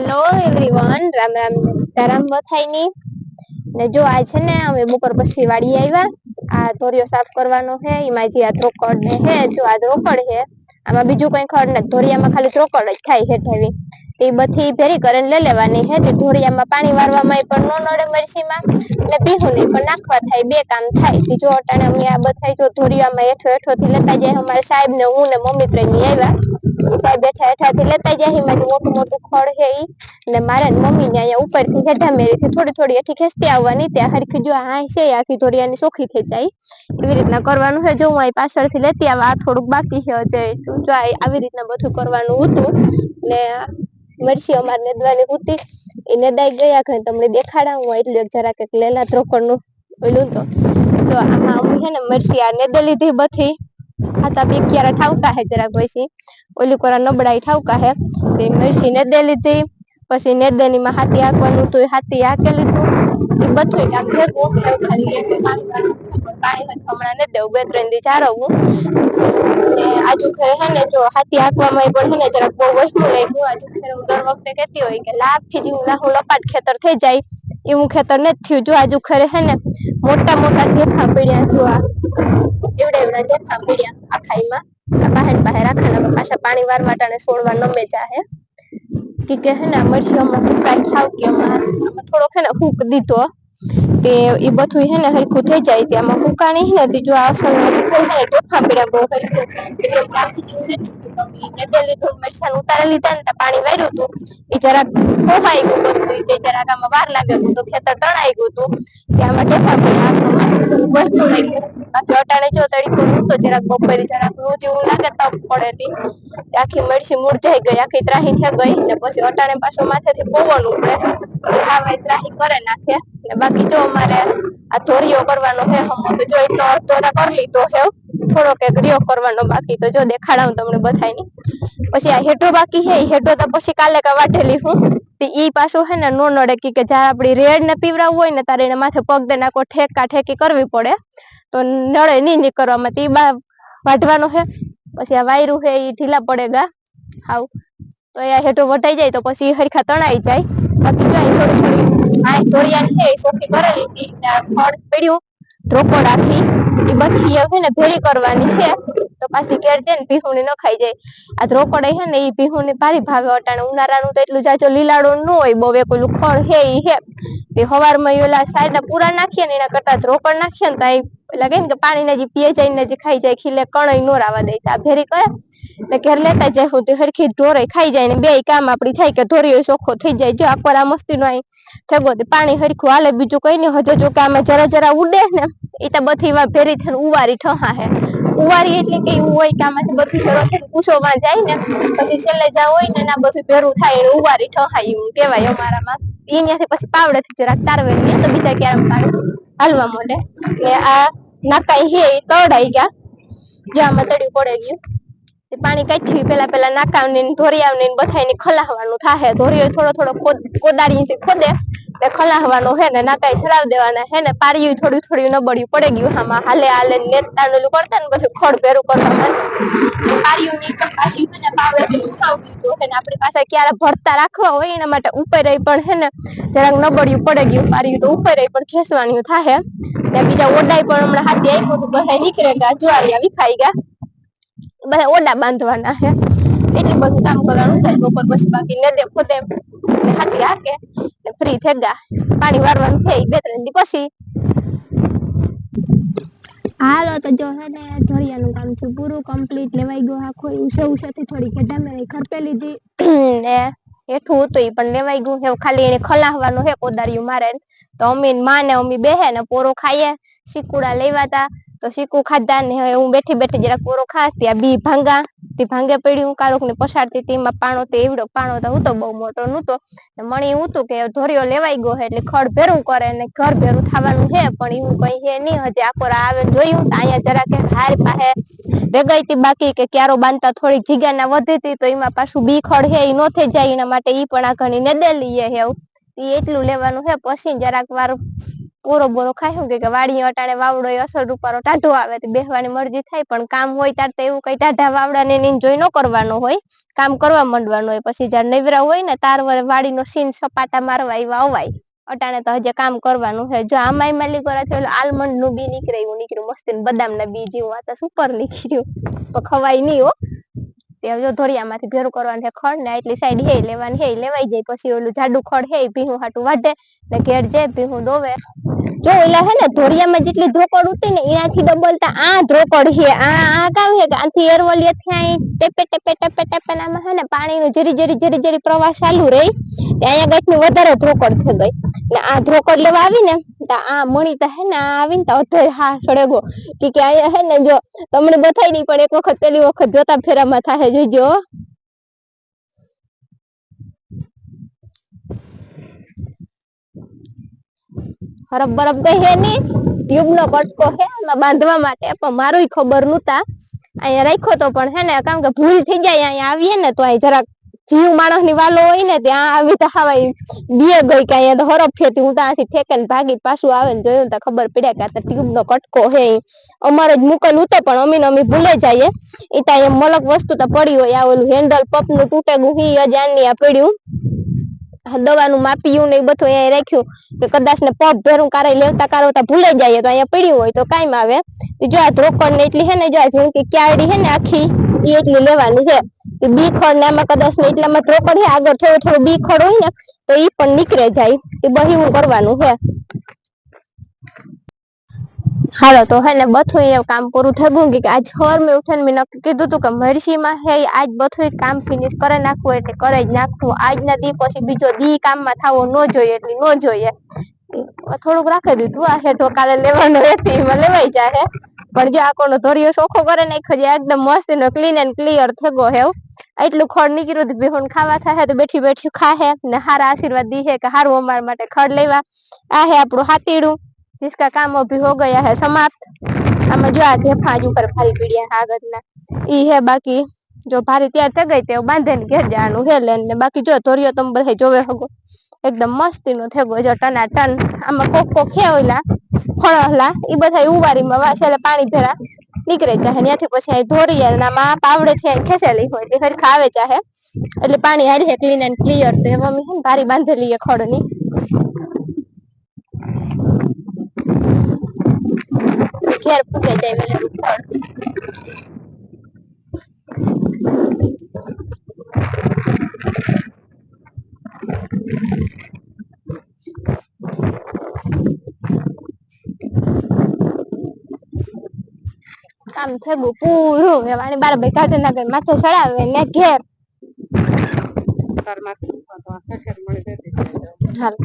Hello everyone, Ram Ram ને સીતારામ બધાયની ને જો આ છે ને અમે બપોર પછી વાડી આવ્યા. આ ધોરિયો સાફ કરવાનો છે. એમાં જે આ ધ્રોકડ ને હે જો આ ધ્રોકડ હે, આમાં બીજું કઈ ખડ ને ધોરિયામાં ખાલી ધ્રોકડ જ થાય હેઠવી. તે બધી ભેરી કરીને લઈ લેવાની હે. તે ધોરિયામાં પાણી વારવામાં પણ ન નડે મરસીમાં ને બીહું પણ નાખવા થાય, બે કામ થાય. જો અટાણે અમે આ બધા જો ધોરિયામાં હેઠો હેઠો થી લેતા જાય. અમારા સાહેબ ને હું ને મમ્મી ત્રણની આવ્યા. સાહેબ બેઠા હેઠા થી લેતા જાય. મોટું મોટું ખડ હે ઈ ને મારા મમ્મી ને અહીંયા ઉપર થી હેઠા મેરીથી થોડી થોડી એથી ખેંચતી આવવાની. ત્યાં હરખી જો આ છે આખી ધોરિયાની ચોખી ખેંચાય એવી રીતના કરવાનું છે. જો હું અહીં પાછળથી લેતી આવા, આ થોડુંક બાકી છે હજે. જો આવી રીતના બધું કરવાનું હતું ને મરસી અમારે નેદવાની હતી. એ નેદાઈ ગયા કે તમને દેખાડા હું એટલે જરા કે લેલા ધ્રોકડ નું ઓલું તો જો આમાં અમુક છે ને મરસી આ નેદે લીધી બધી. હાતા બે ક્યારે ઠાવકા હે જરાક પછી ઓલી કોરા નબળાઈ ઠાવકા હે. તે મરસી નેદે લીધી. પછી નેદેની માં હાથી હાંકવાનું હતું, હાથી હાંકી લીધું. એ બધું કામ ભેગું ખાલી પાણી હમણાં નથી દેવું, 2-3 દી જાળવવું. ને આજુ ખરે હે ને જો હાથી હાંકવામાં પણ હે ને જરાક બહુ વહેલું લાગ્યું. આજુ ખરે હું દર વખતે કેતી હોય કે લાભથી જેવું લાહું લપાટ ખેતર થઈ જાય એવું ખેતર નથી થયું. જો આજુ ખરે હે ને મોટા મોટા ઢેફા પડ્યા. જો આ એવડા એવડા ઢેફા પડ્યા આખાઈમાં. બહાર બહાર રાખવાના પાછા પાણી વારવા ટાણે છોડવા નમે જાહે. કે હે ને મરસી હમણાં હુકાય ઠાવ કે આમાં થોડોક હે ને હૂક દીધો તે એ બધું હે ને હરખું થઈ જાય. ત્યાંમાં હુકાણી હે ને જો આ મરચાં ઉતારી લીધા ને પાણી વાર્યું હતું. એ જરાક ખોવાઈ ગયું બધું. તે જરાક આમાં વાર લાગે તો ખેતર તણાઈ ગયું હતું. ત્યાં ઢેફા પડ્યા અટાણે જો તડકો તો જરાક બપોરે જરાક લૂ જેવું લાગે તપ પડે તી. આખી મરચી મૂરઝાઈ ગઈ, આખી ત્રાહી થઈ ગઈ ને પછી અટાણે પાછો માથેથી પવન ઉપડે હાવ ત્રાહી કરે નાખે. બાકી જો અમારે આ ધોરિયો કરવાનો હે હમો તો જો એટલો અડધો કરી લીધો હે. થોડોક એક રિયો કરવાનો બાકી તો જો દેખાડાવ તમને બધાયની. પછી આ હેઠો બાકી હે હેઠો તો પછી કાલે કા વાઢેલી હું. ઈ પાછું હે ને નો નડે કે જયારે આપડી રેડ ને પીવરાવું હોય ને ત્યારે એને માથે પગ દે નાખો ઠેકા ઠેકી કરવી પડે તો નડે નઈ નીકળવામાં. તે બા વાઢવાનું હે. પછી આ વાયરું હે ઈ ઢીલા પડે ગા હાવ. તો એ હેઠો વટાઈ જાય તો પછી હરખા તણાઈ જાય. બાકી જો થોડી થોડી આ ધોરિયાની છે સોખી કરેલી હતી. ખડ પડ્યું ધ્રોકડ આખી એ બધી હે ને ભેરી કરવાની છે. તો પાછી ઘેર જઈને ભીહુંની ન ખાઈ જાય. આ ધ્રોકડ હે ને ઈ ભીહુંની ભારી ભાવે અટાણે. ઉનાળાનું તો એટલું જાજો લીલાડો ન હોય બહુ એક ઓલું ખડ હે ઈ હે. તે હવારમાં ઓલા સાઈડના પૂરા નાખીએ ને એના કરતા ધ્રોકડ નાખીએ ને તો એટલે કે ને કે પાણીને જે પીએ જાય ને જે ખાઈ જાય ખીલે કણય નો રાવા દે. આ ભેરી કરે ને ઘેર લેતા જાય હું હરખી ઢોરે ખાઈ જાય ને બે કામ આપડી થાય કે ધોરિયો ચોખ્ખો થઈ જાય. જો આકોર આ મસ્તી નો થગો પાણી હરખું હાલે બીજું કઈ નઈ. હજુ જો કે આમાં જરા જરા ઉડે ને એ તો બધી વાર ભેરી થઈને ઉવારી ઠહા હે. ઉવારી એટલે કે એવું હોય કે આમાંથી બધું પૂછોમાં જાય ને પછી છેલ્લે જ્યાં હોય ને એના બધું ભેરું થાય એને ઉવારી ઠહાય એવું કેવાય અમારામાં. એયાથી પછી પાવડે થી જરાક તારવે તો બીજા ક્યારેક પાણી હાલવા માંડે. ને આ નાકાઈ હે એ તડાઈ ગયા. જો આમાં તડ્યું પડે ગયું. પાણી કાઢી પેલા નાકાવની ધોરિયાની બધાયને ખલાહવાનું થાહે. ધોરિયો થોડો થોડો કોદાળીથી ખોદે ખલાહવાનો હે ને નાકાઈ ચડાવ દેવાના હે ને પારિયું થોડું થોડું નબળ્યું પડે ગયું. આમાં હાલે હાલે નેતા કરતા ને પછી ખડ ભેરું કરવા પારિયું ની પણ પાછી ને પાવડેથી આપણી પાસે ક્યારે ભરતા રાખવા હોય એના માટે ઉપર પણ હે ને જરાક નબળિયું પડે ગયું. પારિયું તો ઉપર પણ ખેસવાનું થાહે. બીજા ઓડાઈ પણ હમણાં હાથી આપ્યું હતું બધા નીકળે ગયા જ્વારિયા વિખાઈ ગયા. બધા ઓડા બાંધવાના હે. એટલું બધું કામ કરવાનું થાય બપોર પછી બાકી નેદે ખોદે હાથી હાકે ફ્રી થઈ ગયા. પાણી વારવાનું છે 2-3 દી પછી. હાલો તો જો હે ને ધોરિયાનું કામ થયું પૂરું કમ્પ્લીટ લેવાઈ ગયો આખો ઉસે થોડી ઘટા મેં ખરપે લીધી ને હેઠું હતું એ પણ લેવાઈ ગયું હે. ખાલી એને ખલાહવાનું હે કોદાળિયું મારે તો અમ્મી માં ને અમ્મી બેહે ને પોરો ખાઈએ. શીકુડા લેવાતા તો શીકુ ખાધા ને હવે હું બેઠી બેઠી જરાક પોરો ખાતી. આ બી ભાંગા તે ભાંગે પડ્યું કારોક ને પસાડતી તેમાં પાણો તો એવડો પાણો તો હું તો બહુ મોટો નહોતો. મણી હું તું કે ધોરિયો લેવાઈ ગયો એટલે ખડ ભેરું કરે ને ઘર ભેરું થવાનું છે પણ એવું કઈ હે નહી. હજી આકોર આવે જોયું અહીંયા જરા કે હાર પાસે રેગાઈતી બાકી કે ક્યારો બાંધતા થોડીક જીગા ના વધી તો એમાં પાછું બી ખડ હે ન થઈ જાય એના માટે ઈ પણ આ ઘણી નેદેલી હે. એટલું લેવાનું હે પછી જરાક વાર પોરો બોરો ખાય કે વાડી અટાણે વાવડો અસર રૂપારો ટાઢો આવે તો બેહવાની મરજી થાય, પણ કામ હોય ત્યારે તો એવું કઈ ટાઢા વાવડા ને એન્જોય ન કરવાનો હોય, કામ કરવા માંડવાનું હોય. પછી જયારે નવરા હોય ને તાર વાડી નો સીન સપાટા મારવા એવા અવાય. અટાણે તો હજી કામ કરવાનું છે. જો આમાં માલી કરા આલમંડ નું બી નીકળે એવું નીકળ્યું મસ્ત, બદામ ના બી જેવું આ તો સુપર નીકળ્યું, તો ખવાય નહી હો. જો ધોરિયામાંથી ભેરું કરવાનું છે ખડ ને એટલી સાઈડ હે લેવાની હે લેવાઈ જાય. પછી ઓલું જાડુ ખડ હે ભીહું હાટું વાઢે ને ઘેર જાય ભીહું દોવે. જો એલા હે ને ધોરિયામાં જેટલી ધ્રોકડ ઉતી ને એનાથી ડબલ આ ધ્રોકડ હે. આ કામ હે કે આથી એરવલિયા થી ટેપે ટેપે ટેપે ટેપે નામાં હે ને પાણી નું જરી જરી જરી જરી પ્રવાહ ચાલુ રહી. અહીંયા ગઢની વધારે ધ્રોકડ થઈ ગઈ ને આ ધ્રોકડ લેવા આવી ને આ મણી હે ને આવીને તો હા સડેગો કે અહીંયા હે ને જો તમને બતાય નઈ પણ એક વખત પેલી વખત જોતા ફેરામાં થાહે જોજો. હરફ બરફ ગઈ હે ની ટ્યુબ નો કટકો હે એમાં બાંધવા માટે, પણ મારું ખબર નતા અહીંયા રાખ્યો તો. પણ હે ને કારણ કે ભૂલ થઈ જાય અહીંયા આવીએ ને તો અ જરાક જીવ માણસ ની વાલો હોય ને ત્યાં આવી તો હવાય બે ગઈ કે અહીંયા તો હરફ ફેતી હું ત્યાંથી ઠેકે ને ભાગી પાછું આવે ને જોયું તો ખબર પડ્યા કે આ ટ્યુબ નો કટકો હે. અમારે જ મુકેલ હતો પણ અમી ભૂલે જઈએ એ ત મલક વસ્તુ તો પડી હોય. આ ઓલું હેન્ડલ પપ નું તૂટેગું અજાણ પડ્યું દવાનું માપીયું ને એ બધું અહીંયા રાખ્યું કે કદાચ ને પગ ભેરું ક લેવતા કારવતા ભૂલે જાય તો અહીંયા પડ્યું હોય તો કાયમ આવે. જો આ ધ્રોકડ ને એટલી હે ને જો ક્યારડી હે ને આખી એ એટલી લેવાની છે. બી ખડ ને આમાં કદાચ ને એટલામાં ધ્રોકડ હે આગળ થોડું થોડું બી ખડ હોય ને તો ઈ પણ નીકળે જાય. એ બહી હું કરવાનું હે. હાલો તો હે ને બધું એ કામ પૂરું થઈ ગયું કે આજ હવાર મેં ઉઠીને મેં નક્કી કીધું તું કે મરસી માં હે આજ બધું કામ ફિનિશ કરી નાખવું એટલે કરે જ નાખવું. આજના દી પછી બીજો દી કામમાં થવો ન જોઈએ એટલે ન જોઈએ. થોડુંક રાખી દીધું આ હેઠો કાલે લેવાનું એમાં લેવાઈ જાય. પણ જે આકો ધોરયો ચોખ્ખો કરે નાખ્યો છે એકદમ મસ્ત નો ક્લીન એન્ડ ક્લિયર થયો હેવ. એટલું ખડ નીકળ્યું બેહોન ખાવા થાય તો બેઠી બેઠી ખાહે ને હારા આશીર્વાદ દી હે કે હારું અમારા માટે ખડ લેવા. આ હે આપણું હાથીડું जिसका काम अभी हो गया है समाप्त. આમાં જો આ ફાજ ઉપર ભારી પીડિયા આગળના ઈ હે. બાકી જો ભારી તૈયાર થઈ ગઈ તે બાંધે ને ઘેર જવાનું હે લેન ને. બાકી જો ધોરિયો તમે બધા જોવે હગો એકદમ મસ્તી નો થયો જો ટના ટન. આમાં કોક કોક હે ઓલા ફળહલા એ બધા ઉવારીમાં વાસેલે પાણી ભેરા નીકળે જાહે ત્યાંથી પછી ધોરિયામાં પાવડે થી ખેસેલી હોય તે હરખા આવે જાહે એટલે પાણી હારી ક્લીન એન્ડ ક્લિયર. તો એમાં ભારી બાંધેલી ખડ ની ઘેર પૂગે જાય વેલું ખડ. કામ થયું પૂરું વાણી બાર કાઢનગર માથે ચડાવે ને ઘેર. હાલ